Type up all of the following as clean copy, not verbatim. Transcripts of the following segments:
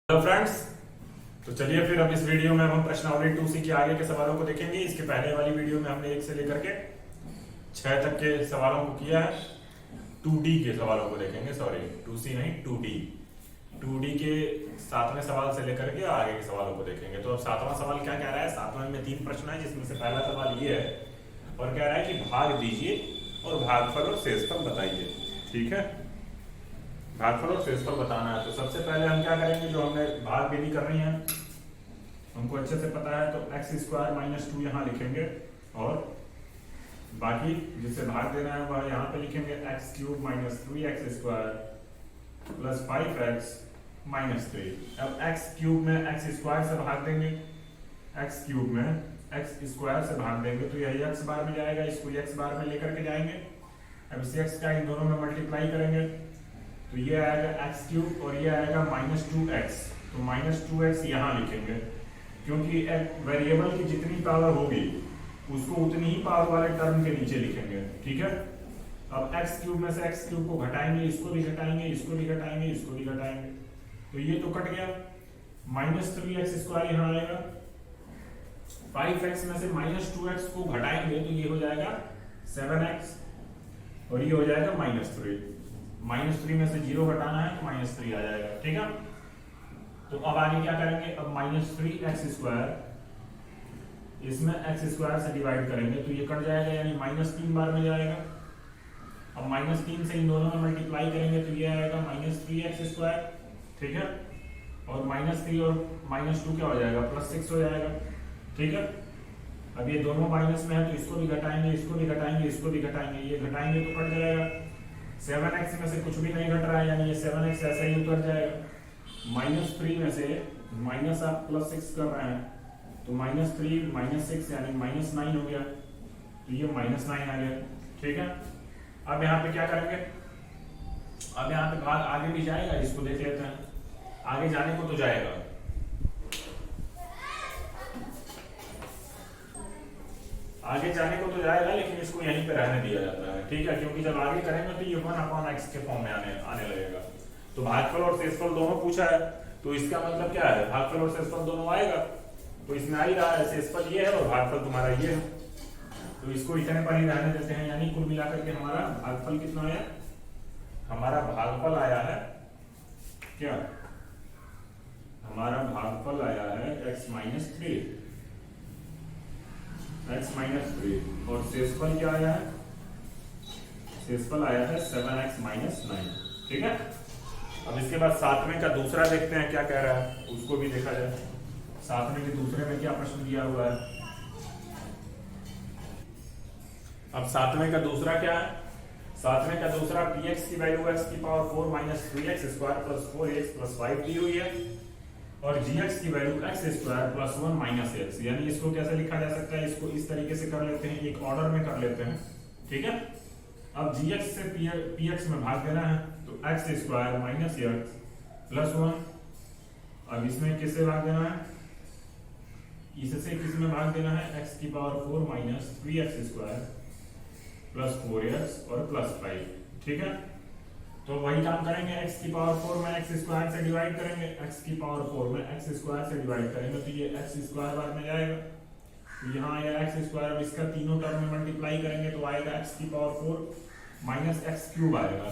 Hello friends, तो चलिए फिर अब इस वीडियो में हम प्रश्नावली 2C के आगे के सवालों को देखेंगे। इसके पहले वाली वीडियो में हमने 1 से लेकर के 6 तक के सवालों को किया है। 2D के सवालों को देखेंगे, सॉरी 2C नहीं 2D के 7वें सवाल से लेकर के आगे के सवालों को देखेंगे। तो अब 7वां सवाल क्या कह रहा है? 7वें में 3 प्रश्न है, जिसमें से पहला सवाल ये है और कह रहा है कि भाग दीजिए और भागफल और शेषफल बताइए। ठीक है, भागफल और शेषफल बताना है। तो सबसे पहले हम क्या करेंगे, जो हमने भाग विधि करनी है हमको अच्छे से पता है, तो x² - 2 यहाँ लिखेंगे और बाकी जिसे भाग देना है वह यहाँ पे लिखेंगे x³ - 3x² + 5x - 3। अब x³ में x² से भाग देंगे, x³ में x² से भाग देंगे तो यही x बार में जाएगा, इसको x बार में लेकर के जाएंगे। अब इस x का इन दोनों में मल्टीप्लाई करेंगे तो ये आएगा x³ और ये आएगा -2x। तो -2x यहाँ लिखेंगे, क्योंकि एक वेरिएबल की जितनी पावर होगी उसको उतनी ही पावर वाले टर्म के नीचे लिखेंगे। ठीक है, अब x³ में से x³ को घटाएंगे, इसको भी घटाएंगे, इसको भी घटाएंगे, इसको भी घटाएंगे, तो ये तो कट गया। -3x² यहाँ आएगा, 5x में से -2x को घटाएंगे तो ये हो जाएगा 7x और ये हो जाएगा -3। -3 में से 0 घटाना है तो -3 आ जाएगा। ठीक है, तो अब आगे क्या करेंगे, अब -3x² इसमें x² से डिवाइड करेंगे तो ये कट जाएगा, यानी -3 बार में जाएगा। अब -3 से इन दोनों में मल्टीप्लाई करेंगे तो ये आएगा -3x²। ठीक है, और -3 और -2 क्या हो जाएगा, +6 हो जाएगा। ठीक है, अब ये दोनों माइनस में है तो इसको भी घटाएंगे, इसको भी घटाएंगे, इसको भी घटाएंगे, ये घटाएंगे तो कट जाएगा। 7x में से कुछ भी नहीं घट रहा है, यानी ये 7x ऐसा ही उतर जाएगा। -3 में से माइनस आप +6 कर रहे हैं तो -3 - 6 यानी -9 हो गया, तो ये -9 आ गया। ठीक है, अब यहाँ पे क्या करेंगे, अब यहाँ पे भाग आगे भी जाएगा, इसको देख लेते हैं। आगे जाने को तो जाएगा, आगे जाने को तो जाएगा, लेकिन इसको यहीं पे रहने दिया जाता है। ठीक है, क्योंकि जब आगे करेंगे तो ये 1/x के फॉर्म में आने लगेगा। तो भागफल और शेषफल दोनों पूछा है, तो इसका मतलब क्या है, भागफल और शेषफल दोनों आएगा, तो इसमें आ ही रहा है। शेषफल ये है और भागफल तुम्हारा ये है, तो इसको इतने पर ही रहने देते हैं। यानी कुल मिलाकर के हमारा भागफल कितना आया, हमारा भागफल आया है क्या, हमारा भागफल आया है x - 3 और शेषफल क्या आया है, शेषफल आया है 7x - 9। ठीक है, अब इसके बाद 7वें का दूसरा देखते हैं क्या कह रहा है, उसको भी देखा जाए। 7वें के दूसरे में क्या प्रश्न दिया हुआ है। अब 7वें का दूसरा क्या है, 7वें का दूसरा px की वैल्यू x⁴ - 3x² + 4x + 5 दी हुई है और gx की वैल्यू x² + 1 - x। यानी इसको कैसे लिखा जा सकता है, इसको इस तरीके से कर लेते हैं, एक ऑर्डर में कर लेते हैं। ठीक है, अब gx से px में भाग देना है तो x² - x + 1। अब इसमें किससे भाग देना है, इससे किस में भाग देना है, x⁴ - 3x² + 4x और +5। ठीक है, तो वही काम करेंगे, x⁴ में x² से डिवाइड करेंगे, x⁴ में x² से डिवाइड करेंगे तो ये x² बार में जाएगा, तो यहाँ आएगा x²। अब इसका तीनों टर्म में मल्टीप्लाई करेंगे तो आएगा x⁴ - x³ आएगा।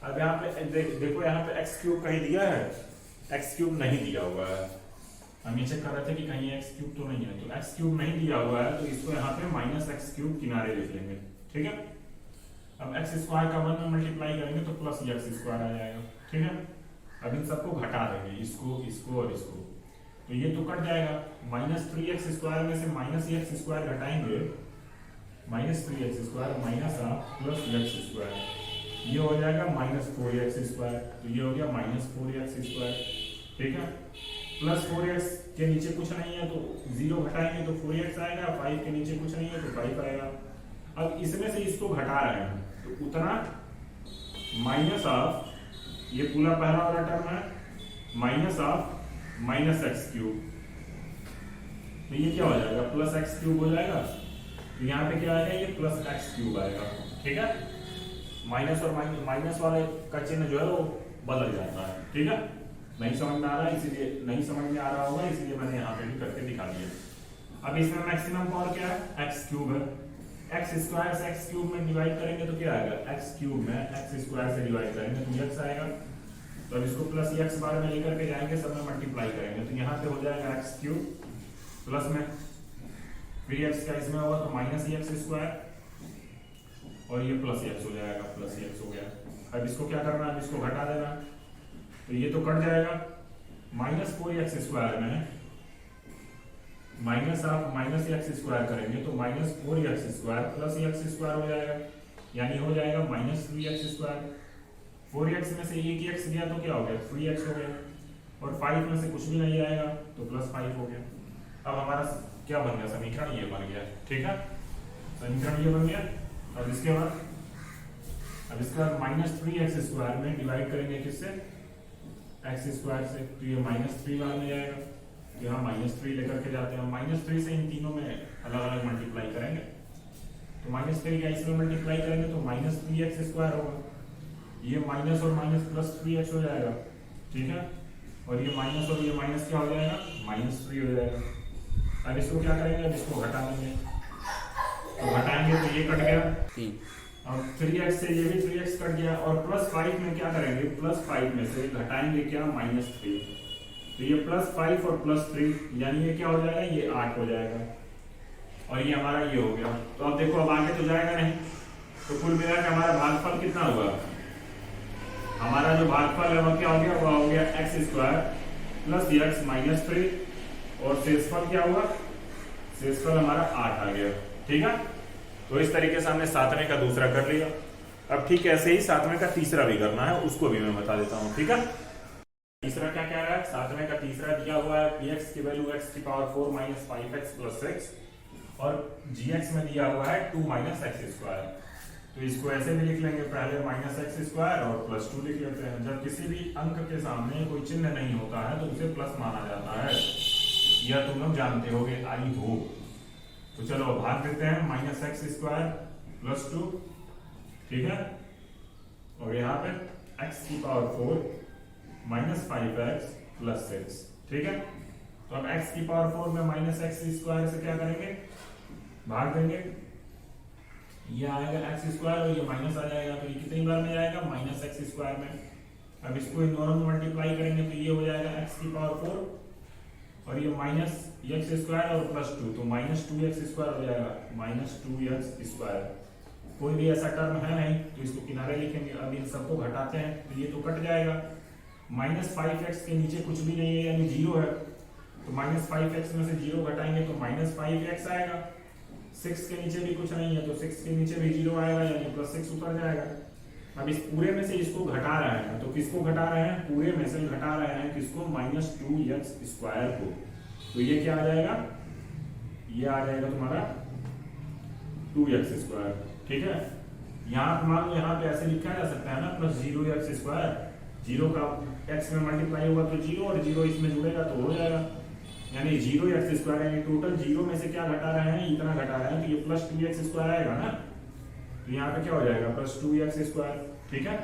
अब यहाँ पे देखो, यहाँ पे x³ कहीं दिया है, x³ नहीं दिया हुआ है। हम ये चेक कर रहे थे कि कहीं x³ तो नहीं है, तो x³ नहीं दिया हुआ है तो इसको यहाँ पे -x³ किनारे लिख लेंगे। ठीक है, अब x² का 1 में मल्टीप्लाई करेंगे तो +x² आ जाएगा। ठीक है, अब इन सबको घटा देंगे, इसको, इसको और इसको, तो ये तो कट जाएगा। -3x² में से -x² घटाएंगे, -3x² +x², ये हो जाएगा -4x², तो ये हो गया -4x²। ठीक है, +4x के नीचे कुछ नहीं है तो 0 घटाएंगे तो 4x आएगा, 5 के नीचे कुछ नहीं है तो 5 आएगा। अब इसमें से इसको घटा रहे हैं तो उतना माइनस ऑफ, ये पूरा पहला वाला टर्म है, -x³, तो ये क्या हो जाएगा, +x³ हो जाएगा। तो यहाँ पे क्या आएगा, ये +x³ आएगा। ठीक है, माइनस और माइनस वाले का चिन्ह जो है वो बदल जाता है। ठीक है, नहीं समझ में आ रहा है, इसीलिए नहीं समझ में आ रहा होगा, इसलिए मैंने यहाँ पे भी करके दिखा दिया। अब इसमें मैक्सिमम पावर क्या है, एक्स क्यूब है। एक्स स्क्वायर से एक्स क्यूब में डिवाइड करेंगे तो क्या आएगा, एक्स क्यूब में एक्स स्क्वायर से डिवाइड करेंगे तो एक्स आएगा। तो अब इसको प्लस एक्स बार में लेकर के जाएंगे, सब में मल्टीप्लाई करेंगे तो यहाँ पे हो जाएगा एक्स क्यूब प्लस में फिर एक्स का इसमें होगा तो माइनस एक्स स्क्वायर और ये प्लस एक्स हो जाएगा, प्लस एक्स हो गया। अब इसको क्या करना है, इसको घटा देना, तो ये तो कट जाएगा। माइनस 4x स्क्वायर में माइनस आप माइनस एक्स स्क्वायर करेंगे तो minus 4x square plus x square हो जाएगा, यानी हो जाएगा माइनस 3x स्क्वायर। 4x में से एक एक्स गया तो क्या हो गया, 3x हो गया, और 5 में से कुछ भी नहीं आएगा तो प्लस 5 हो गया। अब हमारा क्या बन गया, समीकरण ये बन गया, ठीक है, समीकरण ये बन गया। अब इसके बाद माइनस 3x स्क्वायर में डिवाइड करेंगे किससे, एक्स स्क्वायर से, तो ये माइनस 3 बार में जाएगा, तो यहाँ माइनस 3 लेकर के जाते हैं। माइनस 3 से इन तीनों में अलग अलग मल्टीप्लाई करेंगे, तो माइनस 3 का इसमें मल्टीप्लाई करेंगे तो माइनस 3x स्क्वायर होगा, ये माइनस और माइनस प्लस 3x हो जाएगा, ठीक है, और ये माइनस क्या हो जाएगा, माइनस 3 हो जाएगा। अब इसको क्या करेंगे, अब इसको घटा देंगे, तो घटाएंगे तो ये कट गया और 3x से ये भी 3x कट गया, और प्लस 5 में क्या करेंगे, प्लस 5 में से घटाएंगे क्या, माइनस 3, तो ये प्लस 5 और प्लस 3 यानी ये क्या हो जाएगा, ये 8 हो जाएगा, और ये हमारा ये हो गया। तो अब देखो अब आगे तो जाएगा नहीं, तो कुल मिला के हमारा भागफल कितना हुआ, हमारा जो भागफल है वो क्या हो गया, वो हो गया x square plus x minus 3, और शेषफल क्या हुआ, शेषफल हमारा 8 आ गया, ठीक है। तो इस तरीके से हमने सातवें का दूसरा कर लिया। अब ठीक ऐसे ही सातवें का तीसरा भी करना है, उसको भी मैं बता देता हूँ, ठीक है। तीसरा क्या कह रहा है, सातवें का तीसरा दिया हुआ है px की वैल्यू x की पावर 4 माइनस 5x प्लस 6 और gx में दिया हुआ है 2 माइनस एक्स स्क्वायर। तो इसको ऐसे भी लिख लेंगे, पहले माइनस एक्स स्क्वायर और प्लस 2 लिख लेते हैं। जब किसी भी अंक के सामने कोई चिन्ह नहीं होता है तो उसे प्लस माना जाता है, यह तुम लोग जानते होगे, आई होप। तो चलो भाग देते हैं, माइनस एक्स स्क्वायर प्लस 2, ठीक है, और यहाँ पे x की पावर 4 माइनस 5x प्लस 6, ठीक है। तो अब x की पावर 4 में माइनस एक्स स्क्वायर से क्या करेंगे, भाग देंगे, ये आएगा एक्स स्क्वायर और ये माइनस आ जाएगा, तो ये कितनी बार में जाएगा, माइनस एक्स स्क्वायर में। अब इसको इन दोनों में मल्टीप्लाई करेंगे तो ये हो जाएगा x की पावर 4 और ये माइनस एक्स स्क्वायर और प्लस 2, तो माइनस 2x स्क्वायर हो जाएगा, माइनस 2x स्क्वायर। कोई भी ऐसा टर्म है नहीं तो इसको किनारे लिखेंगे। अब इन सबको घटाते हैं तो ये तो कट जाएगा, माइनस 5x के नीचे कुछ भी नहीं है यानी 0 है, तो माइनस 5x में से 0 घटाएंगे तो माइनस 5x आएगा। 6 के नीचे भी कुछ नहीं है तो 6 के नीचे भी 0 आएगा यानी प्लस 6 उतर जाएगा। अब इस पूरे में से इसको घटा रहे हैं, तो किसको घटा रहे हैं, पूरे में से घटा रहे हैं किसको, माइनस 2x स्क्वायर को, तो ये क्या आ जाएगा, ये आ जाएगा तुम्हारा 2x स्क्वायर, ठीक है। यहाँ मान लो यहाँ पे ऐसे लिखा जा सकता है ना, प्लस 0x स्क्वायर, 0 का x में मल्टीप्लाई होगा तो 0 और 0 इसमें जुड़ेगा तो हो जाएगा, यानी 0x स्क्वायर, यानी टोटल 0 में से क्या घटा रहे हैं, इतना घटा रहे हैं, तो ये प्लस 2x स्क्वायर आएगा ना, तो यहाँ पे क्या हो जाएगा, प्लस 2x स्क्वायर, ठीक है।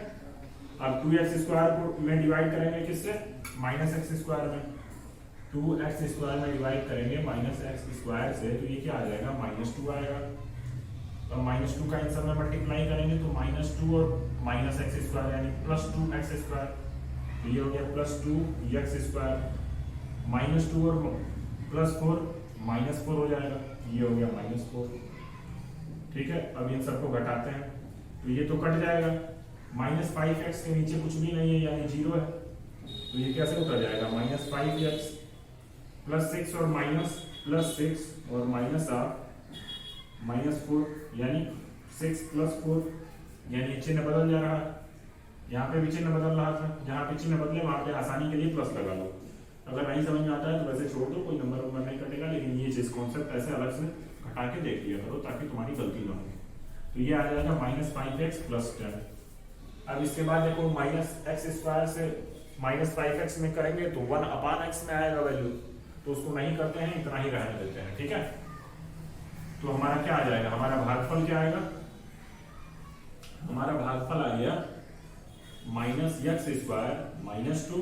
अब 2x स्क्वायर को में डिवाइड करेंगे किससे, माइनस एक्स स्क्वायर में, 2x स्क्वायर में डिवाइड करेंगे माइनस एक्स स्क्वायर से, तो ये क्या आ जाएगा, माइनस 2 आएगा। तो माइनस 2 का इन सब में मल्टीप्लाई करेंगे तो माइनस 2 और माइनस एक्स स्क्वायर यानी प्लस 2x स्क्वायर, तो ये हो गया प्लस 2x स्क्वायर, माइनस 2 और प्लस 4 माइनस 4 हो जाएगा, ये हो गया माइनस 4, ठीक है। अब इन सबको घटाते हैं तो ये तो कट जाएगा, माइनस 5x के नीचे कुछ भी नहीं है यानी 0 है, तो ये कैसे उतर जाएगा, माइनस 5x प्लस 6 और माइनस प्लस 6 और माइनस माइनस 4 यानी 6 प्लस 4, यानी चिन्ह बदल जा रहा है, यहाँ पे भी चिन्ह बदल रहा था, जहाँ पे चिन्ह बदले वहां पे आसानी के लिए प्लस लगा लो। अगर नहीं समझ में आता है तो वैसे छोड़ दो, कोई नंबर नहीं कटेगा, लेकिन ये चीज कॉन्सेप्ट ऐसे अलग से घटा के देख लिया करो ताकि तुम्हारी गलती ना हो। तो ये आ जाएगा माइनस 5x प्लस 10। अब इसके बाद देखो माइनस एक्स स्क्वायर से माइनस 5x में करेंगे तो 1/x में आएगा वैल्यू, तो उसको नहीं करते हैं, इतना ही रहने देते हैं, ठीक है। तो हमारा क्या आ जाएगा, हमारा भागफल क्या आएगा, हमारा भागफल आ गया माइनस एक्स स्क्वायर माइनस 2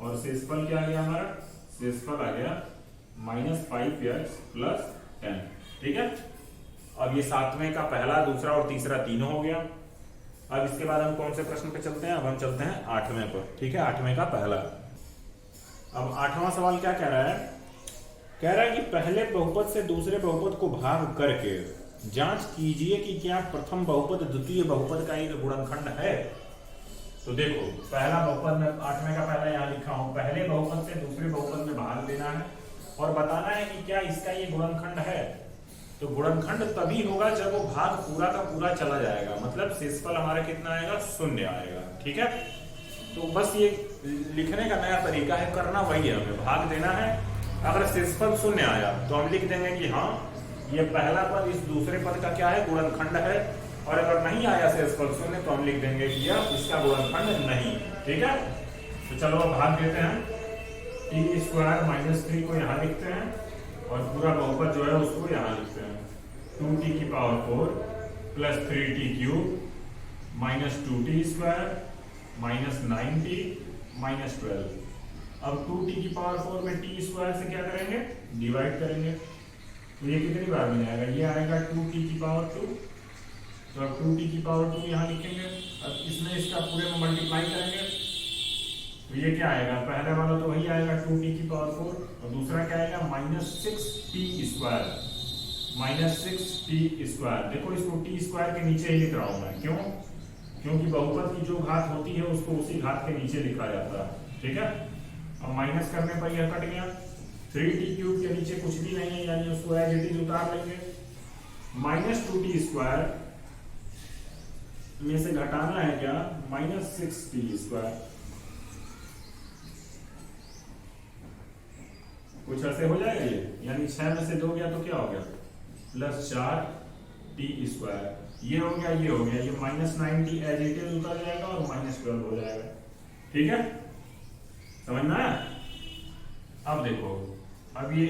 और शेषफल क्या आ गया हमारा, शेषफल आ गया -5x + 10। ठीक है, अब ये 7वें का पहला, दूसरा और तीसरा तीनों हो गया। अब इसके बाद हम कौन से प्रश्न पे चलते हैं, अब हम चलते हैं 8वें पर। ठीक है, 8वें का पहला। अब 8वां सवाल क्या कह रहा है, कह रहा है कि पहले बहुपद से दूसरे बहुपद को भाग करके जांच कीजिए कि क्या प्रथम बहुपद द्वितीय बहुपद का एक गुणनखंड है। तो देखो, पहला बहुपद में 8वें का पहला यहां लिखा हूं, पहले बहुपद से दूसरे बहुपद में भाग देना है और बताना है कि क्या इसका ये गुणनखंड है। तो गुणनखंड तभी होगा जब वो भाग पूरा का पूरा चला जाएगा, मतलब शेषफल हमारा कितना आएगा, 0 आएगा। ठीक है, तो बस ये लिखने का नया तरीका है, करना वही है, हमें भाग देना है। अगर शेषफल 0 आया तो हम लिख देंगे कि हाँ ये पहला पद इस दूसरे पद का क्या है, गुणनखंड है। और अगर नहीं आया शेषफल 0 तो हम लिख देंगे कि यह इसका गुणनखंड नहीं। ठीक है, तो चलो अब भाग देते हैं। t² - 3 को यहाँ लिखते हैं और पूरा बहुपद जो है उसको यहाँ लिखते हैं। 2t⁴ + 3t³ - 2t² - 9t - 12। अब 2t⁴ में t² से क्या करेंगे, डिवाइड करेंगे। तो ये कितनी बार में जाएगा, ये आएगा 2t⁴। तो अब 2t⁴ यहाँ लिखेंगे। अब इसमें इसका पूरे में मल्टीप्लाई करेंगे तो ये क्या आएगा, पहले वाला तो वही आएगा 2t⁴ और दूसरा क्या आएगा -6t²। देखो इसको t² के नीचे ही लिख रहा हूं मैं, क्यों, क्योंकि बहुपद की जो घात होती है उसको उसी घात के नीचे लिखा जाता है। ठीक है, अब माइनस करने पर यह कट गया। 3t³ के नीचे कुछ भी नहीं है, यानी उसको एज इट इज उतार लेंगे। -2t² में से घटाना है क्या, -6t²। कुछ ऐसे हो जाएगा ये, यानी 6 में से 2 गया तो क्या हो गया, +4t²। ये हो गया, ये हो गया, ये -9t एज इट इज उतर जाएगा और -12 हो जाएगा। ठीक है, समझ में आया। अब देखो, अब ये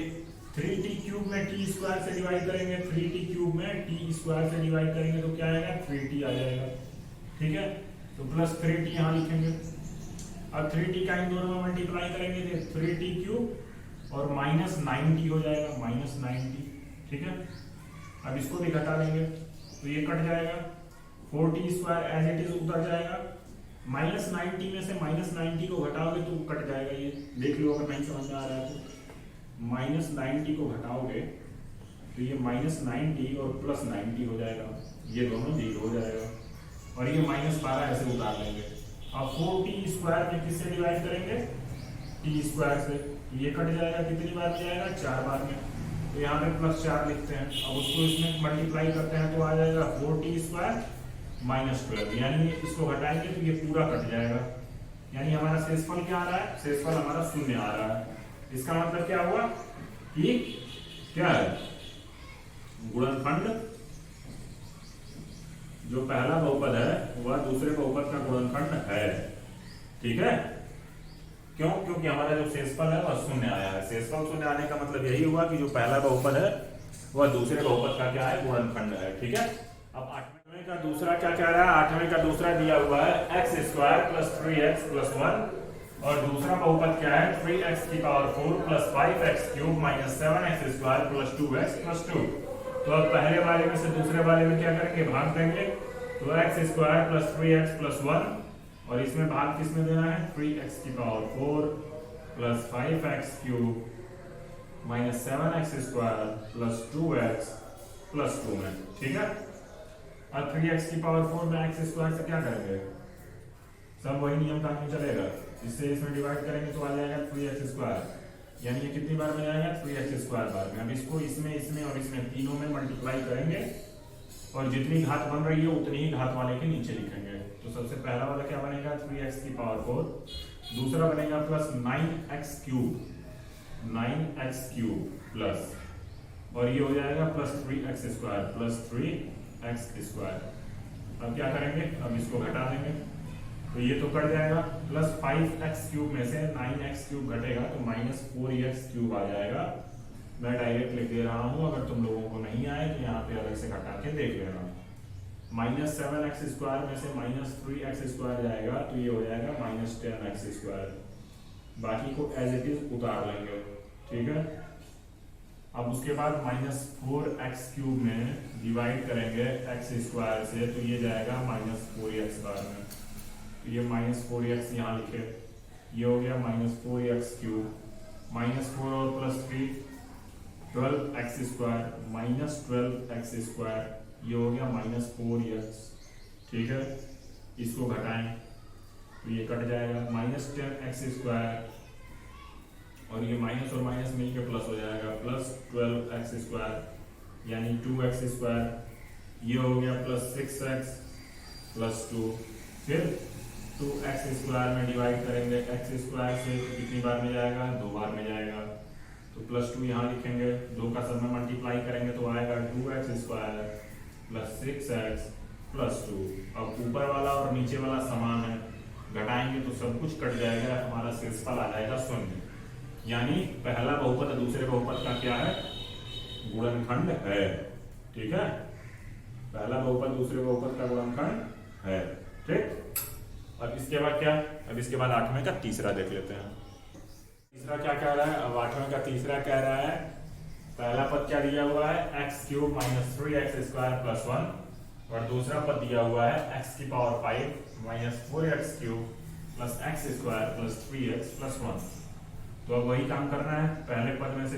3t³ में t² से डिवाइड करेंगे, 3t³ में t² से डिवाइड करेंगे तो क्या आएगा, 3t आ जाएगा। ठीक है, तो +3t यहाँ लिखेंगे। अब 3t का इन दोनों में मल्टीप्लाई करेंगे तो 3t³ और -9t हो जाएगा, -9t। ठीक है, अब इसको भी घटा लेंगे तो ये कट जाएगा। 4t² एज इट इज उतर जाएगा। -9t में से -9t को घटाओगे तो कट जाएगा, ये देख लो अगर नहीं समझ में आ रहा है तो। -9t को घटाओगे तो ये -9t और +9t हो जाएगा, ये दोनों 0 हो जाएगा और ये -12 ऐसे उतार लेंगे। अब 4t² में किससे डिवाइड करेंगे, t² से, ये कट जाएगा, कितनी बार में जाएगा, 4 बार में। तो यहाँ पे +4 लिखते हैं। अब उसको इसमें मल्टीप्लाई करते हैं तो आ जाएगा 4t² -12, यानी इसको घटाएंगे तो ये पूरा कट जाएगा, यानी हमारा शेषफल क्या आ रहा है, शेषफल हमारा 0 आ रहा है। इसका मतलब क्या हुआ कि क्या है, गुणनखंड जो पहला बहुपद है वह दूसरे बहुपद का गुणनखंड है। ठीक है, क्यों, क्योंकि हमारा जो शेषफल है वह 0 आया है। शेषफल 0 आने का मतलब यही हुआ कि जो पहला बहुपद है वह दूसरे बहुपद का क्या है, गुणनखंड है। ठीक है, अब 8वें का दूसरा क्या कह रहा है, 8वें का दूसरा दिया हुआ है x² + 3x + 1 और दूसरा बहुपद क्या है 3x⁴ + 5x³ - 7x² + 2x + 2। तो अब पहले वाले में से दूसरे वाले में क्या करेंगे, भाग देंगे। तो x² + 3x + 1 और इसमें भाग किसमें देना है, 3x⁴ + 5x³ - 7x² + 2x + 2 में। ठीक है, अब 3x⁴ में x² से क्या करेंगे, सब वही नियम कानून चलेगा, इससे इसमें डिवाइड करेंगे तो आ जाएगा 3x², यानी ये कितनी बार में जाएगा, 3x² बार में। अब इसको इसमें इसमें और इसमें तीनों में मल्टीप्लाई करेंगे और जितनी घात बन रही है उतनी ही घात वाले के नीचे लिखेंगे। तो सबसे पहला वाला क्या बनेगा, 3x⁴, दूसरा बनेगा +9x³ प्लस, और ये हो जाएगा +3x² + 3x²। अब क्या करेंगे, अब इसको घटा देंगे तो ये तो कट जाएगा। +5x³ में से 9x³ घटेगा तो -4x³ आ जाएगा। मैं डायरेक्ट लिख दे रहा हूं, अगर तुम लोगों को नहीं आए तो यहाँ पे अलग से घटा के देख लेना। -7x² में से -3x² जाएगा तो ये हो जाएगा -10x²। बाकी को एज इट इज उतार लेंगे, ठीक है। अब उसके बाद -4x³ में डिवाइड करेंगे x² से, तो ये जाएगा -4x² में, तो ये -4x यहाँ लिखे, ये हो गया -4x³, -4 और +3 12x², -12x², ये हो गया -4x, ठीक है। इसको घटाएं तो ये कट जाएगा, -10x² और ये माइनस और माइनस मिलके प्लस हो जाएगा, +12x², यानी 2x², ये हो गया +6x +2, फिर 2x² में डिवाइड करेंगे x² से, तो कितनी बार में जाएगा, 2 बार में जाएगा, तो +2 यहाँ लिखेंगे, 2 का सब में मल्टीप्लाई करेंगे तो आएगा 2x² +6x +2। अब ऊपर वाला और नीचे वाला समान है, घटाएंगे तो सब कुछ कट जाएगा, हमारा शेषफल आ जाएगा 0, यानी पहला बहुपद दूसरे बहुपद का क्या है, गुणनखंड है, ठीक है। पहला बहुपद दूसरे बहुपद का गुणनखंड है, ठीक। अब इसके बाद क्या, अब इसके बाद 8वें का तीसरा देख लेते हैं। तीसरा क्या कह रहा है, अब 8वें का तीसरा कह रहा है, पहला पद क्या दिया हुआ है, x³ -3x² +1, और दूसरा पद दिया हुआ है x⁵ -4x³ x² +3x +1। तो अब वही काम करना है, पहले पद से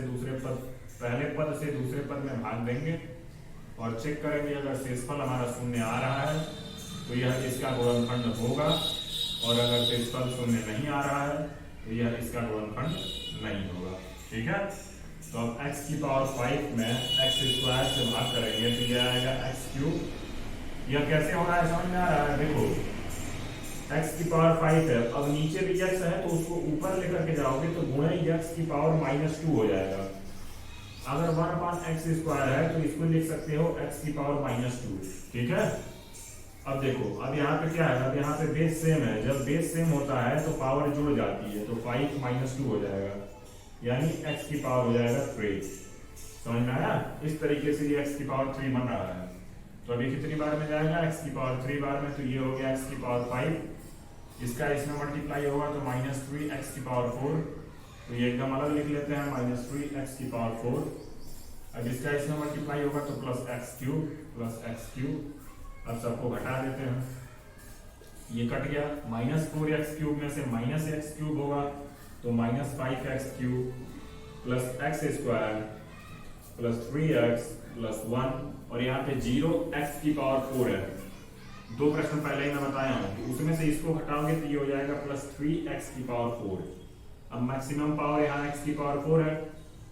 दूसरे पद में भाग देंगे और चेक करेंगे, अगर शेषफल हमारा 0 आ रहा है तो यह इसका गुणनखंड होगा, और अगर शेषफल 0 नहीं आ रहा है तो यह इसका गुणनखंड नहीं होगा, ठीक है। तो अब x⁵ में x² से भाग करेंगे तो यह आएगा x³, यह कैसे हो रहा है समझ में आ रहा है, देखो x⁵ है, अब नीचे भी x है तो उसको ऊपर लेकर के जाओगे तो गुणे x⁻² हो जाएगा। अगर 1/x² है तो इसको लिख सकते हो x⁻², ठीक है। अब देखो, अब यहाँ पे क्या है, अब यहाँ पे बेस सेम है, जब बेस सेम होता है तो पावर जुड़ जाती है, तो 5 -2 हो जाएगा, यानी x की पावर हो जाएगा 3। समझ में आया, इस तरीके से ये x⁵ बन रहा है। तो अभी कितनी बार में जाएगा, x⁵ बार में, तो ये हो गया x⁵, इसका इसमें मल्टीप्लाई होगा तो -3x⁴, तो ये एकदम अलग लिख लेते हैं, -3x⁴। अब इसका इसमें मल्टीप्लाई होगा तो +x³ अब सबको घटा देते हैं, ये कट गया, -4x³ में से -x³ होगा तो -5x³ x² 3x 1, और यहाँ पे 0x⁴ है। 2 प्रश्न पहले ही मैं बताया हूँ, तो उसमें से इसको हटाओगे तो ये हो जाएगा +3x⁴। अब मैक्सिमम पावर यहाँ x⁴ है,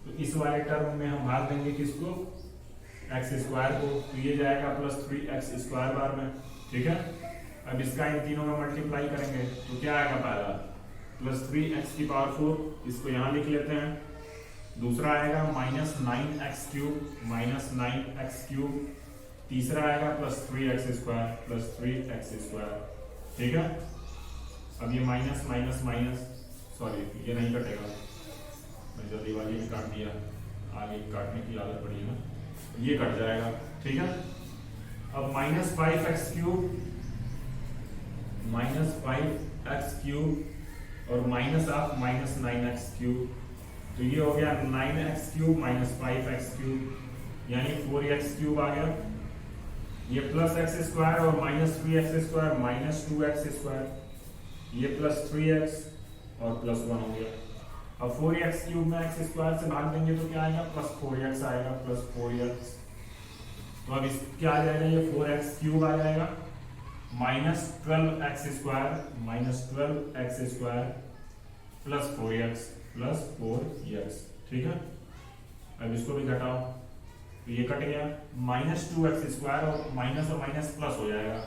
तो इस वाले टर्म में हम भाग देंगे किसको, x² को, तो ये जाएगा +3x² बार में, ठीक है। अब इसका इन तीनों में मल्टीप्लाई करेंगे तो क्या आएगा, पहला +3x⁴, इसको यहाँ लिख लेते हैं, दूसरा आएगा -9x³, तीसरा आएगा +3x² ठीक है। अब ये माइनस माइनस माइनस, सॉरी ये नहीं कटेगा, मैं जल्दी वाली भी काट दिया, आगे काटने की आदत पड़ी है ना, ये कट जाएगा, ठीक है। अब -5x³ और -9x³, तो ये हो गया 9x³ -5x³, यानी 4x³ आ गया। ये +x² और -3x² -2x², ये +3x और +1 हो गया। अब 4x³ में x² से भाग देंगे तो क्या आएगा, +4x आएगा, +4x। तो अब इस क्या आ जाएगा, ये 4x³ आ जाएगा, -12x² +4x, ठीक है। अब इसको भी घटाओ तो ये कट गया, -2x² और माइनस प्लस हो जाएगा,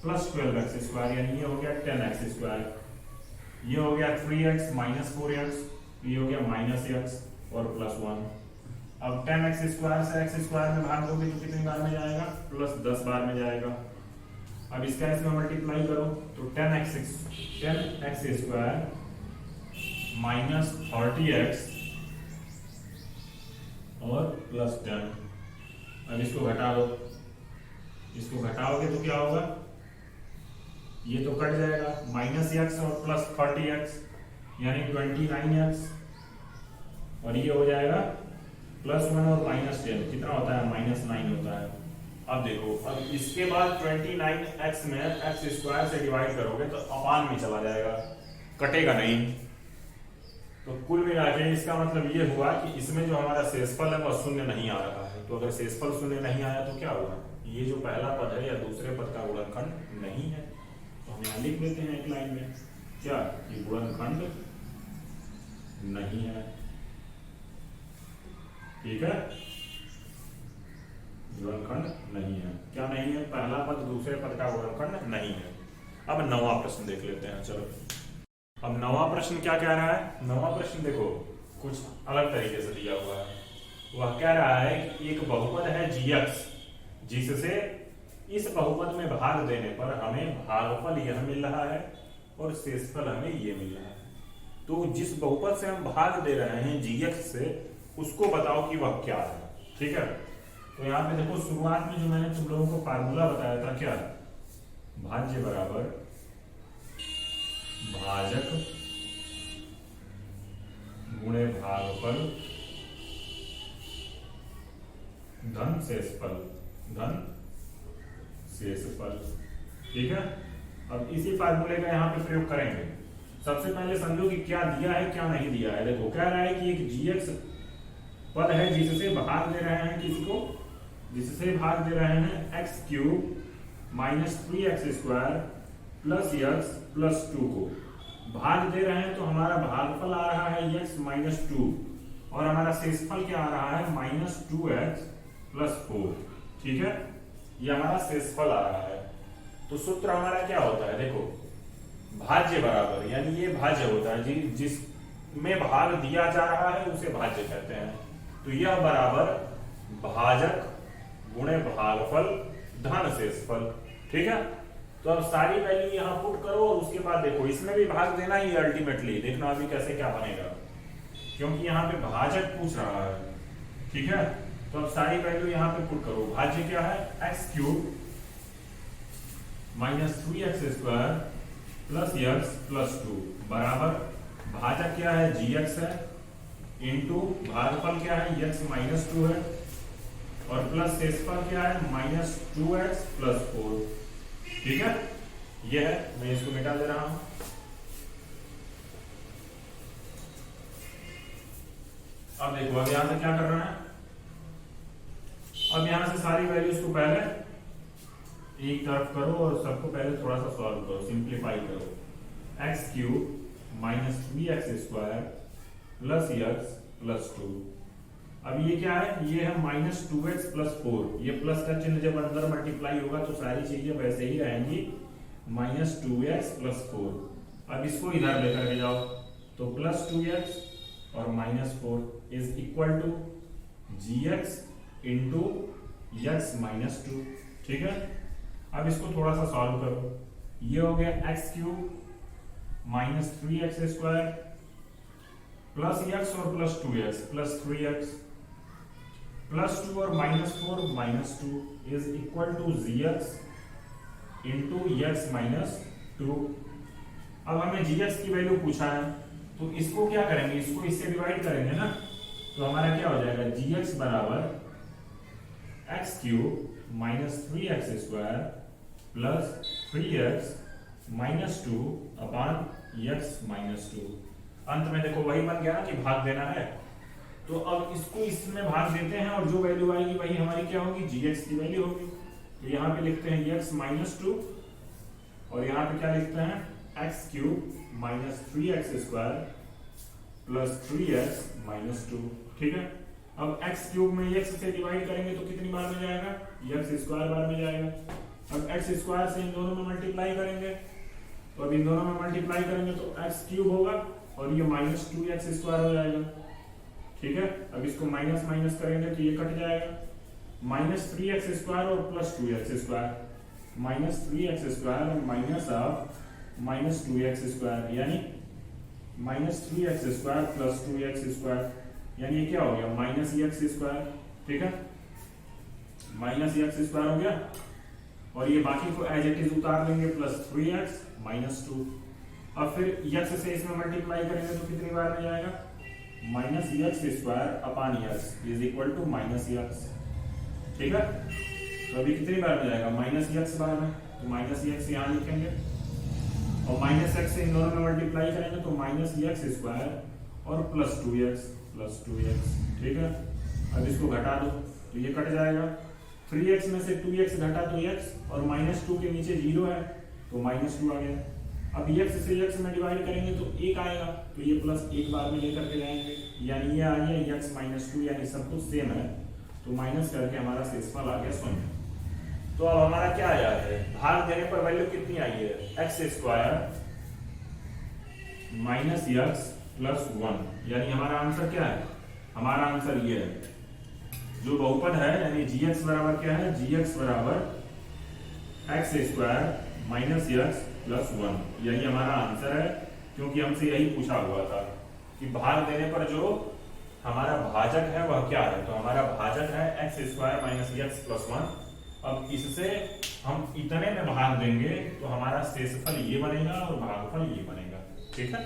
+12x², यानी ये हो गया 10x², ये हो गया 3x -4x, ये हो गया -x और +1। अब 10x² से x² में भाग दोगे तो कितनी बार में जाएगा, +10 बार में जाएगा। अब इसका इसमें मल्टीप्लाई करो तो 10x² -30x और +10। अब इसको घटा दो, इसको घटाओगे तो क्या होगा, ये तो कट जाएगा, -x और +30x, यानी 29x, और ये हो जाएगा +1 और -10, कितना होता है -9 होता है। अब देखो, अब इसके बाद 29x में x² से डिवाइड करोगे तो अपान में चला जाएगा, कटेगा नहीं। तो कुल मिला के इसका मतलब ये हुआ कि इसमें जो हमारा शेषफल है वह शून्य नहीं आ रहा है। तो अगर शेषफल शून्य नहीं आया तो क्या हुआ, ये जो पहला पद है या दूसरे पद का गुणनखंड नहीं है। तो हम यहाँ लिख देते हैं एक लाइन में क्या, कि गुणनखंड नहीं है। ठीक है, गुणनखंड नहीं है। क्या नहीं है, पहला पद दूसरे पद का गुणनखंड नहीं है। अब 9वां प्रश्न देख लेते हैं। चलो, अब 9वां प्रश्न क्या कह रहा है। 9वां प्रश्न देखो कुछ अलग तरीके से दिया हुआ है। वह कह रहा है कि एक बहुपद है gx, जिससे इस बहुपद में भाग देने पर हमें भागफल यह मिल रहा है और शेषफल हमें ये मिल रहा है। तो जिस बहुपद से हम भाग दे रहे हैं gx से, उसको बताओ कि वह क्या है। ठीक है, तो यहाँ पे देखो शुरुआत में जो मैंने तुम लोगों को फार्मूला बताया था, क्या, भाज्य बराबर भाजक गुणे भागफल धन शेषफल, धन शेषफल। ठीक है, अब इसी फार्मूले का यहाँ पे प्रयोग करेंगे। सबसे पहले समझो कि क्या दिया है क्या नहीं दिया है। देखो कह रहा है कि एक gx पद है जिससे भाग दे रहे हैं, किसको, जिससे भाग दे रहे हैं x³ -3x² + x + 2 को भाग दे रहे हैं। तो हमारा भागफल आ रहा है x - 2 और हमारा शेषफल क्या आ रहा है -2x + 4। ठीक है, ये हमारा शेषफल आ रहा है। तो सूत्र हमारा क्या होता है, देखो भाज्य बराबर, यानी ये भाज्य होता है जिसमें भाग दिया जा रहा है उसे भाज्य कहते हैं। तो यह बराबर भाजक गुणे भागफल धन शेषफल। ठीक है, तो अब सारी वैल्यू यहाँ पुट करो और उसके बाद देखो इसमें भी भाग देना ही अल्टीमेटली। देखना अभी कैसे क्या बनेगा, क्योंकि यहाँ पे भाजक पूछ रहा है। ठीक है, तो अब सारी वैल्यू यहाँ पे पुट करो। भाज्य क्या है, x³ -3x² + x + 2 बराबर भाजक क्या है gx है, इंटू भागफल क्या है x - 2 है, और प्लस शेषफल क्या है -2x + 4। ठीक है, ये है, मैं इसको मिटा दे रहा हूं। अब देखो अब यहां से क्या कर रहा है, अब यहां से सारी वैल्यूज को पहले एक तरफ करो और सबको पहले थोड़ा सा सॉल्व करो, सिंप्लीफाई करो। x³ -3x² + x + 2। अब ये क्या है, ये है -2x + 4। ये प्लस का चिन्ह जब अंदर मल्टीप्लाई होगा तो सारी चीजें वैसे ही रहेंगी, -2x + 4। अब इसको इधर लेकर के जाओ तो +2x और -4 = gx × x - 2। ठीक है, अब इसको थोड़ा सा सॉल्व करो। ये हो गया x³ -3x² + x और +2x + 3x +2 और -4 -2 = gx × x - 2। अब हमें gx की वैल्यू पूछा है तो इसको क्या करेंगे, इसको इससे डिवाइड करेंगे ना। तो हमारा क्या हो जाएगा, gx बराबर x³ -3x² + 3x - 2 अपान x - 2। अंत में देखो वही बन गया ना कि भाग देना है। तो अब इसको इसमें भाग देते हैं और जो वैल्यू आएगी वही हमारी क्या होगी, gx की वैल्यू होगी। तो यहाँ पे लिखते हैं x - 2 और यहाँ पे क्या लिखते हैं x³ -3x² + 3x - 2। ठीक है, अब x³ में x से डिवाइड करेंगे तो कितनी बार में जाएगा, x² बार में जाएगा। अब x² से इन दोनों में मल्टीप्लाई करेंगे, तो अब इन दोनों में मल्टीप्लाई करेंगे तो x³ होगा और ये -2x² हो जाएगा। ठीक है, अब इसको माइनस माइनस करेंगे तो ये कट जाएगा, -3x² और +2x², -3x² और -2x², यानी -3x² + 2x², यानी ये क्या हो गया -x²। ठीक है, -x² हो गया और ये बाकी को एज इट इज उतार लेंगे, +3x - 2। अब फिर x से इसमें मल्टीप्लाई करेंगे तो कितनी बार में जाएगा, minus x square upon x is equal to minus x. ठीक है, तो अभी कितनी बार में जाएगा, माइनस एक्स बार में, तो माइनस एक्स यहाँ लिखेंगे और माइनस एक्स से इन दोनों में मल्टीप्लाई करेंगे तो माइनस एक्स स्क्वायर और प्लस टू एक्स। ठीक है, अब इसको घटा दो तो ये कट जाएगा, 3x में से 2x घटा तो x और माइनस टू के नीचे 0 है तो माइनस टू आ गया। अब x से x में डिवाइड करेंगे तो 1 आएगा, तो ये प्लस 1 बार में लेकर के जाएंगे, यानी ये आ गया x माइनस टू, यानी सब कुछ सेम है, तो माइनस करके हमारा शेषफल आ गया 0। तो अब हमारा क्या आया है, भाग देने पर वैल्यू कितनी आई है, x square minus x plus 1, यानी हमारा आंसर क्या है, हमारा आंसर ये है, जो बहुपद है यानी gx बराबर क्या है, gx बराबर x square minus x plus 1, यही हमारा आंसर है, क्योंकि हमसे यही पूछा हुआ था कि भाग देने पर जो हमारा भाजक है वह क्या है, तो हमारा भाजक है x square minus x plus 1। अब इससे हम इतने में भाग देंगे तो हमारा शेषफल ये बनेगा और भागफल ये बनेगा। ठीक है,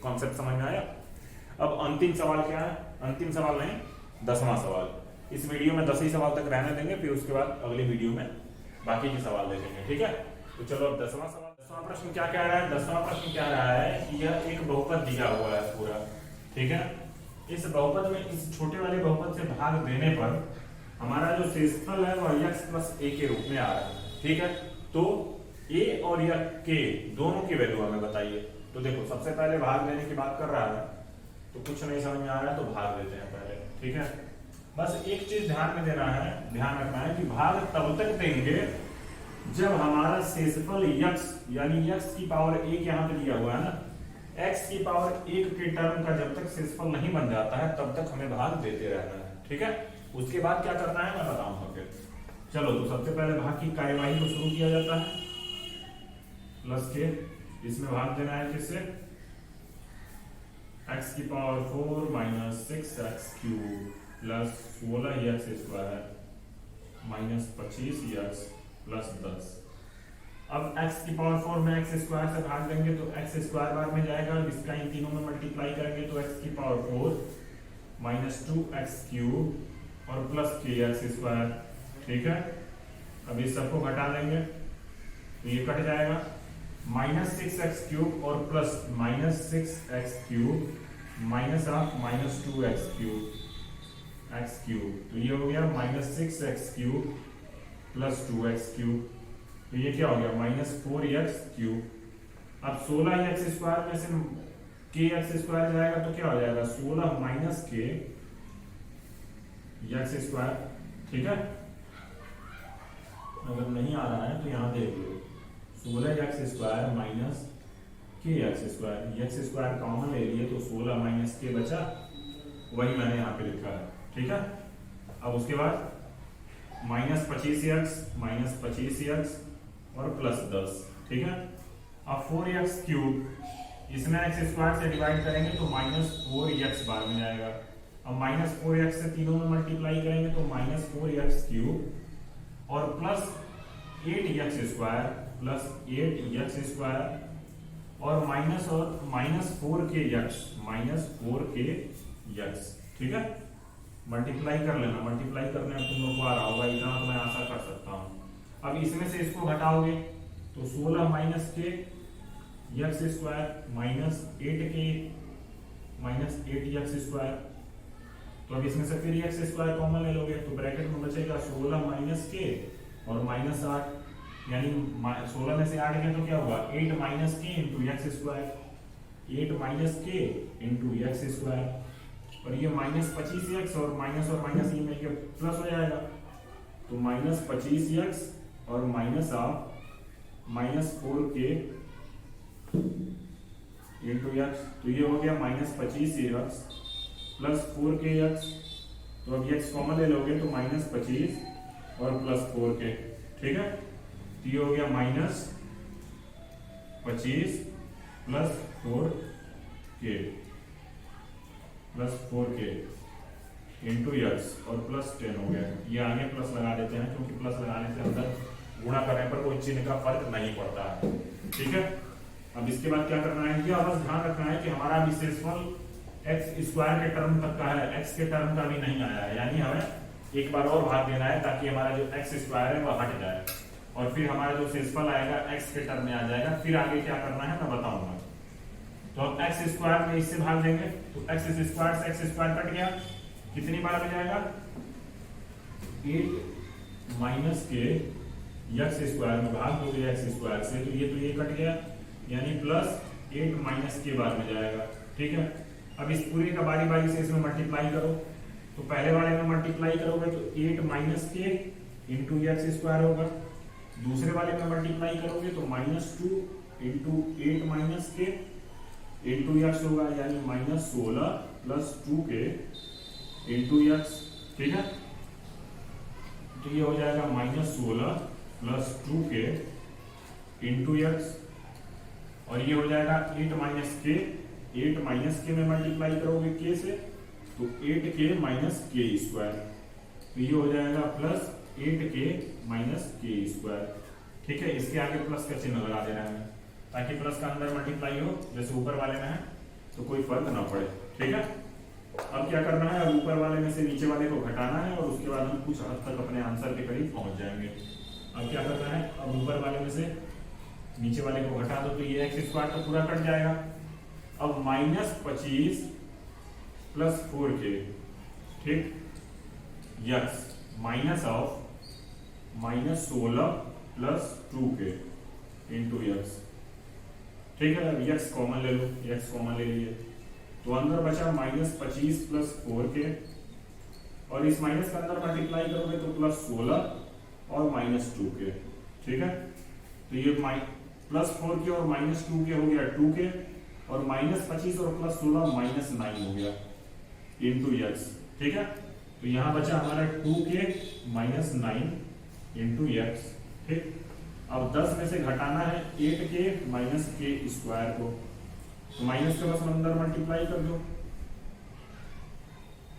कॉन्सेप्ट समझ में आया। अब अंतिम सवाल क्या है, अंतिम सवाल नहीं 10वां सवाल, इस वीडियो में 10 ही सवाल तक रहने देंगे, फिर उसके बाद अगली वीडियो में बाकी के सवाल देखेंगे। ठीक है, तो चलो अब 10वां सवाल, 10वां प्रश्न क्या कह रहा है, 10वां प्रश्न क्या रहा है कि यह एक बहुपद दिया हुआ है पूरा। ठीक है, इस बहुपद में इस छोटे वाले बहुपद से भाग देने पर हमारा जो शेषफल है वह x प्लस a के रूप में आ रहा है। ठीक है, तो a और k दोनों की वैल्यू हमें बताइए। तो देखो सबसे पहले भाग देने की बात कर रहा है, तो कुछ नहीं समझ में आ रहा है तो भाग देते हैं पहले। ठीक है, बस एक चीज ध्यान में देना है, ध्यान रखना है कि भाग तब तक देंगे जब हमारा शेषफल x यानी x की पावर 1 यहाँ पे दिया हुआ है ना, x की पावर 1 के टर्म का जब तक शेषफल नहीं बन जाता है तब तक हमें भाग देते रहना है। ठीक है, उसके बाद क्या करना है मैं बताऊंगा फिर। चलो, तो सबसे पहले भाग की कार्यवाही को शुरू किया जाता है, प्लस के इसमें भाग देना है किससे, x की power 4 minus 6x cube plus 16x square minus 25x plus 10। अब x की पावर 4 में x स्क्वायर से भाग देंगे तो x स्क्वायर बार में जाएगा, इसका इन तीनों में मल्टीप्लाई करेंगे तो x की पावर 4 माइनस 2x क्यूब और प्लस kx स्क्वायर। ठीक है, अब इस सबको घटा लेंगे तो ये कट जाएगा, माइनस 6x क्यूब और plus minus 6x cube minus of minus 2x cube x cube, तो ये हो गया minus 6x cube plus 2x cube, तो ये क्या हो गया माइनस 4x क्यूब। अब 16x स्क्वायर में से kx स्क्वायर जाएगा तो क्या हो जाएगा 16 माइनस k x स्क्वायर। ठीक है, अगर नहीं आ रहा है तो यहाँ देख लो, 16x square minus kx square, x square common ले लिए तो 16 माइनस k बचा, वही मैंने यहाँ पे लिखा है। ठीक है, अब उसके बाद माइनस 25x और प्लस 10। ठीक है, अब 4x क्यूब इसमें x स्क्वायर से डिवाइड करेंगे तो माइनस 4x बार में जाएगा, अब माइनस 4x से तीनों में मल्टीप्लाई करेंगे तो माइनस 4x क्यूब और plus 8x square plus 8x square और माइनस 4k x। ठीक है, मल्टीप्लाई कर लेना, मल्टीप्लाई करने में तुम लोग को आ रहा होगा, इतना तो मैं आशा कर सकता हूँ। अब इसमें से इसको घटाओगे तो 16 minus k x square minus 8x square, तो अब इसमें से फिर x स्क्वायर कॉमन ले लोगे तो ब्रैकेट में बचेगा 16 माइनस k और माइनस 8, यानी 16 में से 8 गए तो क्या हुआ 8 minus k into x square, 8 minus k into x square, और ये माइनस 25x और माइनस ये मिलकर प्लस हो जाएगा, तो माइनस 25x और minus of minus 4k into x, तो ये हो गया माइनस 25x प्लस 4kx, तो अब x कॉमन ले लोगे तो माइनस 25 और प्लस 4k। ठीक है, तो ये हो गया minus 25 plus 4k into x और प्लस 10 हो गया। ये आगे प्लस लगा देते हैं क्योंकि प्लस लगाने से अंदर गुणा करने पर कोई चिन्ह का फर्क नहीं पड़ता है। ठीक है, अब इसके बाद क्या करना है, यह बस ध्यान रखना है कि हमारा विशेषफल एक्स स्क्वायर के टर्म तक का है, एक्स के टर्म का भी नहीं आया है, यानी हमें एक बार और भाग देना है ताकि हमारा जो एक्स स्क्वायर है वह हट जाए और फिर हमारा जो शेषफल आएगा एक्स के टर्म में आ जाएगा। फिर आगे क्या करना है मैं बताऊंगा। तो अब एक्स स्क्वायर में इससे भाग देंगे तो एक्स स्क्वायर से एक्स स्क्वायर कट गया, कितनी बार में जाएगा 8 माइनस के एक्स स्क्वायर में भाग दोगे एक्स स्क्वायर से, तो ये कट गया यानी प्लस 8 माइनस के बाद में जाएगा। ठीक है, अब इस पूरे का बारी बारी से इसमें मल्टीप्लाई करो, तो पहले वाले में मल्टीप्लाई करोगे तो 8 माइनस के इंटू एक्स स्क्वायर होगा, दूसरे वाले में मल्टीप्लाई करोगे तो -2 इंटू 8 माइनस के इंटू एक्स होगा, यानी -16 प्लस 2 के इंटू एक्स। ठीक है, तो ये हो जाएगा -16 प्लस 2 के इंटू एक्स, और ये हो जाएगा 8 माइनस के में मल्टीप्लाई करोगे के से तो 8 के माइनस के स्क्वायर, तो ये हो जाएगा प्लस 8 के माइनस के स्क्वायर। ठीक है, इसके आगे प्लस का चिन्ह लगा देना है ताकि प्लस का अंदर मल्टीप्लाई हो, जैसे ऊपर वाले में है तो कोई फर्क ना पड़े। ठीक है, अब क्या करना है, अब ऊपर वाले में से नीचे वाले को घटाना है और उसके बाद हम कुछ हद तक अपने आंसर के करीब पहुंच जाएंगे। अब क्या करना है, अब ऊपर वाले में से नीचे वाले को घटा दो तो ये एक्स स्क्वायर तो पूरा कट जाएगा। अब -25 प्लस 4 के, ठीक, यक्स माइनस ऑफ -16 प्लस 2 के इंटू यक्स। ठीक है, अब यक्स कॉमन ले लो, यक्स कॉमन ले लिए तो अंदर बचा -25 प्लस 4 के, और इस माइनस के अंदर मल्टीप्लाई करोगे तो प्लस 16 और -2 के। ठीक है, तो ये प्लस 4 के और -2 के हो गया 2 के, और -25 और प्लस 16 -9 हो गया इंटू एक्स। ठीक है, तो यहाँ बचा हमारा 2 के -9 इंटू एक्स। ठीक, अब 10 में से घटाना है 8 के माइनस के स्क्वायर को, तो माइनस के बस अंदर मल्टीप्लाई कर दो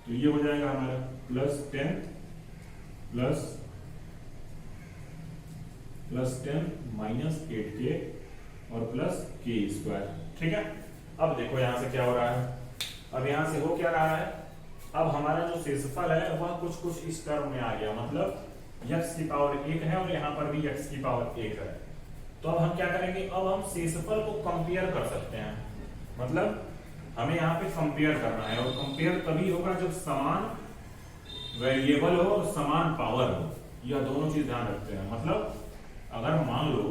तो ये हो जाएगा हमारा +10 माइनस 8 के और प्लस के स्क्वायर। ठीक है, अब देखो यहां से क्या हो रहा है, अब यहां से हो क्या रहा है, अब हमारा जो शेषफल है वह कुछ इस टर्म में आ गया, मतलब x की पावर 1 है और यहाँ पर भी x की पावर 1 है। तो अब हम क्या करेंगे, अब हम शेषफल को कंपेयर कर सकते हैं, मतलब हमें यहाँ पे कंपेयर करना है, और कंपेयर तभी होगा जब समान वेरिएबल हो और समान पावर हो, यह दोनों चीज ध्यान रखते हैं। मतलब अगर मान लो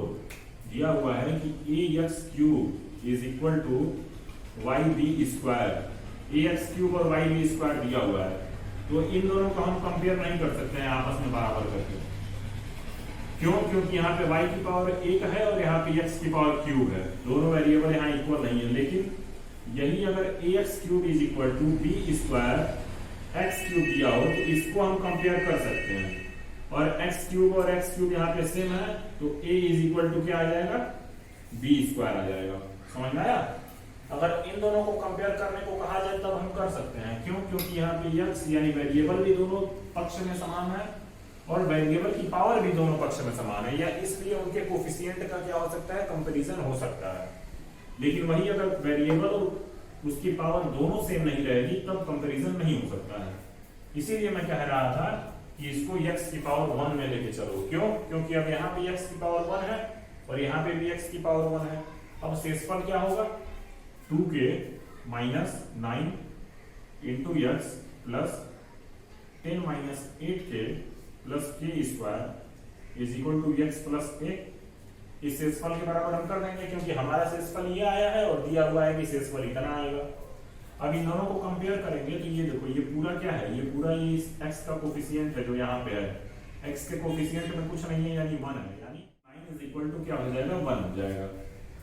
दिया हुआ है कि ax³ is equal to yb², ax³ और yb² दिया हुआ है, तो इन दोनों को हम कंपेयर नहीं कर सकते हैं आपस में बराबर करके। क्यों? क्योंकि यहाँ पे y की पावर 1 है और यहाँ पे x की पावर क्यूब है, दोनों वेरिएबल यहाँ इक्वल नहीं है। लेकिन यही अगर ax³ is equal to b² x³ दिया हो तो इसको हम कंपेयर कर सकते हैं, और x³ और x³ यहाँ पे सेम है तो a इज इक्वल टू क्या आ जाएगा, b² आ जाएगा। समझ में आया? अगर इन दोनों को कंपेयर करने को कहा जाए तब हम कर सकते हैं। क्यों? क्योंकि यहाँ पे x यानी वेरिएबल भी दोनों पक्ष में समान है और वेरिएबल की पावर भी दोनों पक्ष में समान है, या इसलिए उनके कोफिशिएंट का क्या हो सकता है, कंपैरिजन हो सकता है। लेकिन वही अगर वेरिएबल और उसकी पावर दोनों सेम नहीं रहेगी तब कंपैरिजन नहीं हो सकता है। इसीलिए मैं कह रहा था कि इसको x की पावर 1 में लेके चलो। क्यों? क्योंकि अब यहाँ पे x की पावर 1 है और यहाँ पे भी x की पावर 1 है। अब शेषफल क्या होगा, 2k -9 into x plus 10 - 8k plus के square is equal to x plus a। इस शेषफल के बराबर हम कर देंगे क्योंकि हमारा शेषफल ये आया है और दिया हुआ है कि शेषफल इतना आएगा। अब इन दोनों को कंपेयर करेंगे तो ये देखो, ये पूरा क्या है, ये पूरा ये x का कोफिशिएंट है जो यहाँ पे है, x के कोफिशिएंट में कुछ नहीं है यानी 1 है, यानी 9 इज इक्वल टू क्या हो जाएगा, 1 हो जाएगा।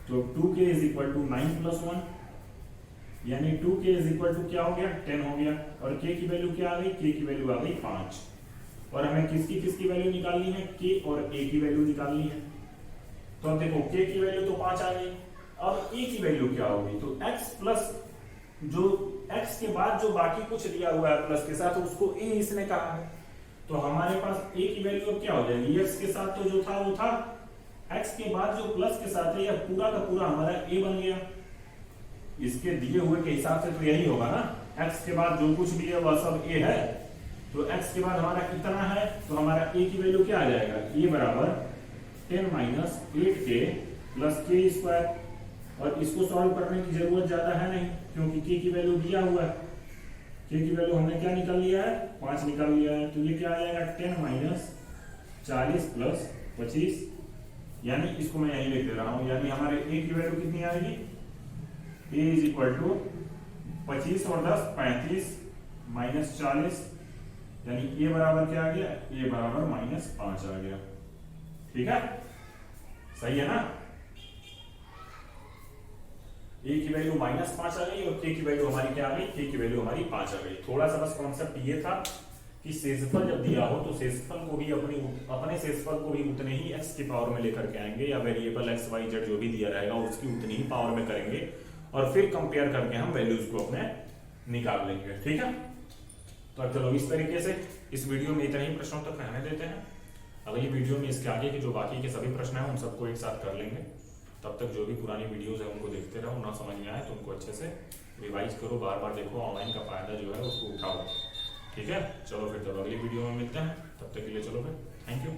तो 2k is equal to 9 plus 1 यानी 2k इज इक्वल टू क्या हो गया, 10 हो गया। और k की वैल्यू क्या आ गई, k की वैल्यू आ गई 5। और हमें किसकी वैल्यू निकालनी है, k और a की वैल्यू निकालनी है। तो अब देखो k की वैल्यू तो 5 आ गई, अब a की वैल्यू क्या होगी, तो x प्लस जो x के बाद जो बाकी कुछ दिया हुआ है प्लस के साथ उसको a इसने कहा है, तो हमारे पास a की वैल्यू अब क्या हो जाएगी, x के साथ तो जो था वो था x के बाद जो प्लस के साथ है यह पूरा का पूरा हमारा a बन गया। इसके दिए हुए के हिसाब से तो यही होगा ना, x के बाद जो कुछ भी है वह सब a है, तो x के बाद हमारा कितना है, तो हमारा a की वैल्यू क्या आ जाएगा, a बराबर 10 minus 8k plus k square. और इसको सॉल्व करने की जरूरत ज्यादा है नहीं, क्योंकि k की वैल्यू दिया हुआ है, k की वैल्यू हमने क्या निकाल लिया है, 5 निकाल लिया है। तो ये क्या आ जाएगा 10 माइनस 40 प्लस 25, यानी इसको मैं यही लिख दे रहा हूं, यानी हमारे a की वैल्यू कितनी आएगी, a इज इक्वल टू 25 और 10 35 माइनस 40, यानी a बराबर क्या आ गया, a बराबर -5 आ गया। ठीक है, सही है ना, a की वैल्यू -5 आ गई और k की वैल्यू हमारी क्या आ गई, k की वैल्यू हमारी 5 आ गई। थोड़ा सा बस कॉन्सेप्ट ये था कि शेषफल जब दिया हो तो शेषफल को भी अपने शेषफल को भी उतने ही x की पावर में लेकर के आएंगे, या वेरिएबल x y z जो भी दिया रहेगा उसकी उतनी ही पावर में करेंगे, और फिर कंपेयर करके हम वैल्यूज को अपने निकाल लेंगे। ठीक है, तो चलो इस तरीके से इस वीडियो में इतने ही प्रश्नों तक रहने देते हैं। अगली वीडियो में इसके आगे के जो बाकी के सभी प्रश्न हैं उन सबको एक साथ कर लेंगे। तब तक जो भी पुरानी वीडियोस है उनको देखते रहो, ना समझ में आए तो उनको अच्छे से रिवाइज करो, बार बार देखो, ऑनलाइन का फायदा जो है उसको उठाओ। ठीक है, चलो फिर तब अगली वीडियो में मिलते हैं, तब तक के लिए चलो फिर, थैंक यू।